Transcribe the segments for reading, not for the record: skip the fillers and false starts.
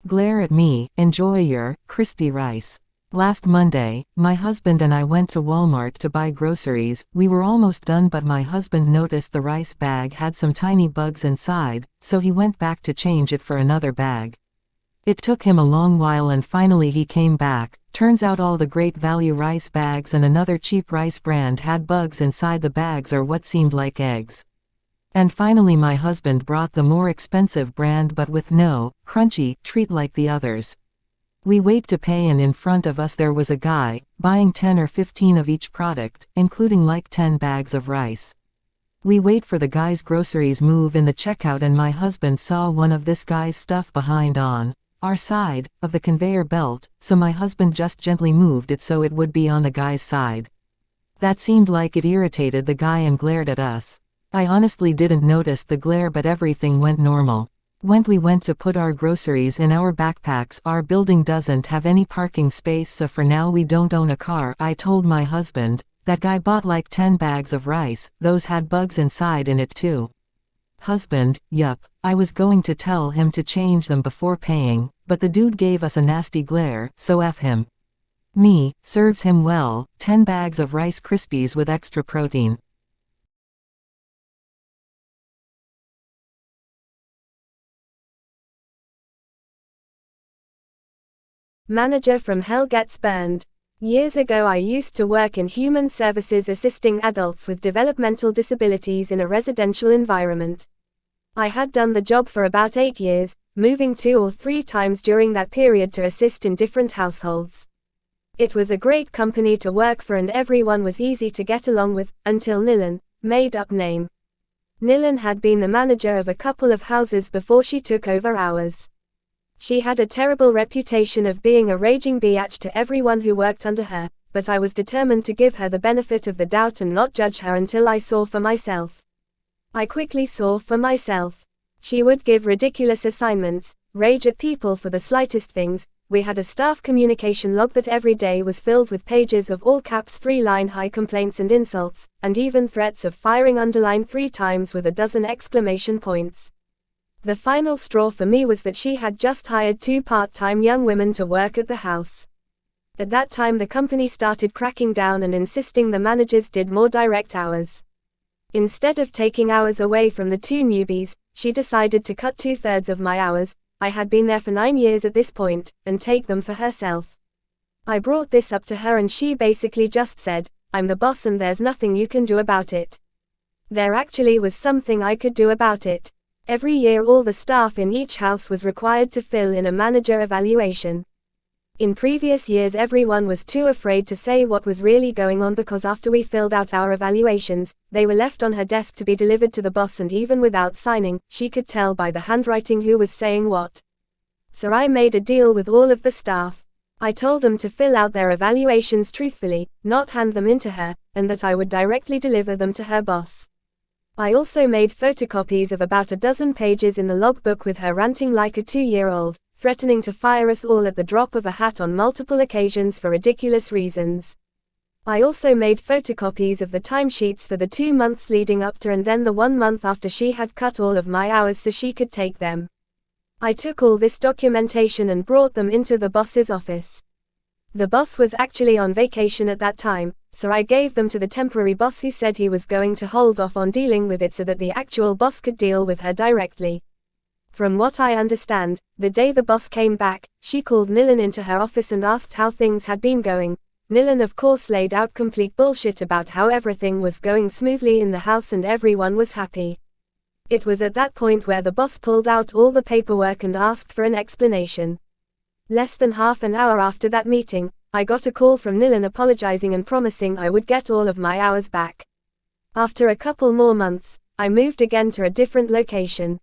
glare at me, enjoy your crispy rice. Last Monday, my husband and I went to Walmart to buy groceries. We were almost done, but my husband noticed the rice bag had some tiny bugs inside, so he went back to change it for another bag. It took him a long while and finally he came back. Turns out all the great value rice bags and another cheap rice brand had bugs inside the bags, or what seemed like eggs. And finally my husband brought the more expensive brand but with no crunchy treat like the others. We wait to pay, and in front of us there was a guy, buying 10 or 15 of each product, including like 10 bags of rice. We wait for the guy's groceries move in the checkout, and my husband saw one of this guy's stuff behind on our side of the conveyor belt, so my husband just gently moved it so it would be on the guy's side. That seemed like it irritated the guy and glared at us. I honestly didn't notice the glare, but everything went normal. When we went to put our groceries in our backpacks, our building doesn't have any parking space, so for now we don't own a car. I told my husband, that guy bought like 10 bags of rice, those had bugs inside in it too. Husband, yup, I was going to tell him to change them before paying, but the dude gave us a nasty glare, so F him. Me, serves him well, 10 bags of Rice Krispies with extra protein. Manager from hell gets burned. Years ago I used to work in human services assisting adults with developmental disabilities in a residential environment. I had done the job for about 8 years, moving 2 or 3 times during that period to assist in different households. It was a great company to work for and everyone was easy to get along with, until Nilan, made up name. Nilan had been the manager of a couple of houses before she took over ours. She had a terrible reputation of being a raging biatch to everyone who worked under her, but I was determined to give her the benefit of the doubt and not judge her until I saw for myself. I quickly saw for myself. She would give ridiculous assignments, rage at people for the slightest things. We had a staff communication log that every day was filled with pages of all caps 3-line high complaints and insults, and even threats of firing underlined 3 times with a dozen exclamation points. The final straw for me was that she had just hired 2 part-time young women to work at the house. At that time the company started cracking down and insisting the managers did more direct hours. Instead of taking hours away from the 2 newbies, she decided to cut 2/3 of my hours, I had been there for 9 years at this point, and take them for herself. I brought this up to her and she basically just said, "I'm the boss and there's nothing you can do about it." There actually was something I could do about it. Every year all the staff in each house was required to fill in a manager evaluation. In previous years everyone was too afraid to say what was really going on because after we filled out our evaluations, they were left on her desk to be delivered to the boss, and even without signing, she could tell by the handwriting who was saying what. So I made a deal with all of the staff. I told them to fill out their evaluations truthfully, not hand them in to her, and that I would directly deliver them to her boss. I also made photocopies of about a dozen pages in the logbook with her ranting like a 2-year-old, threatening to fire us all at the drop of a hat on multiple occasions for ridiculous reasons. I also made photocopies of the timesheets for the 2 months leading up to and then the 1 month after she had cut all of my hours so she could take them. I took all this documentation and brought them into the boss's office. The boss was actually on vacation at that time, so I gave them to the temporary boss who said he was going to hold off on dealing with it so that the actual boss could deal with her directly. From what I understand, the day the boss came back, she called Nilan into her office and asked how things had been going. Nilan of course laid out complete bullshit about how everything was going smoothly in the house and everyone was happy. It was at that point where the boss pulled out all the paperwork and asked for an explanation. Less than half an hour after that meeting, I got a call from Nilan apologizing and promising I would get all of my hours back. After a couple more months, I moved again to a different location.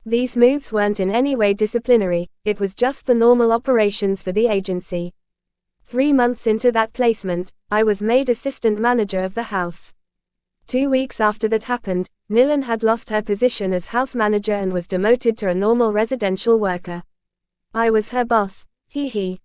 These moves weren't in any way disciplinary, it was just the normal operations for the agency. 3 months into that placement, I was made assistant manager of the house. 2 weeks after that happened, Nilan had lost her position as house manager and was demoted to a normal residential worker. I was her boss, hee hee.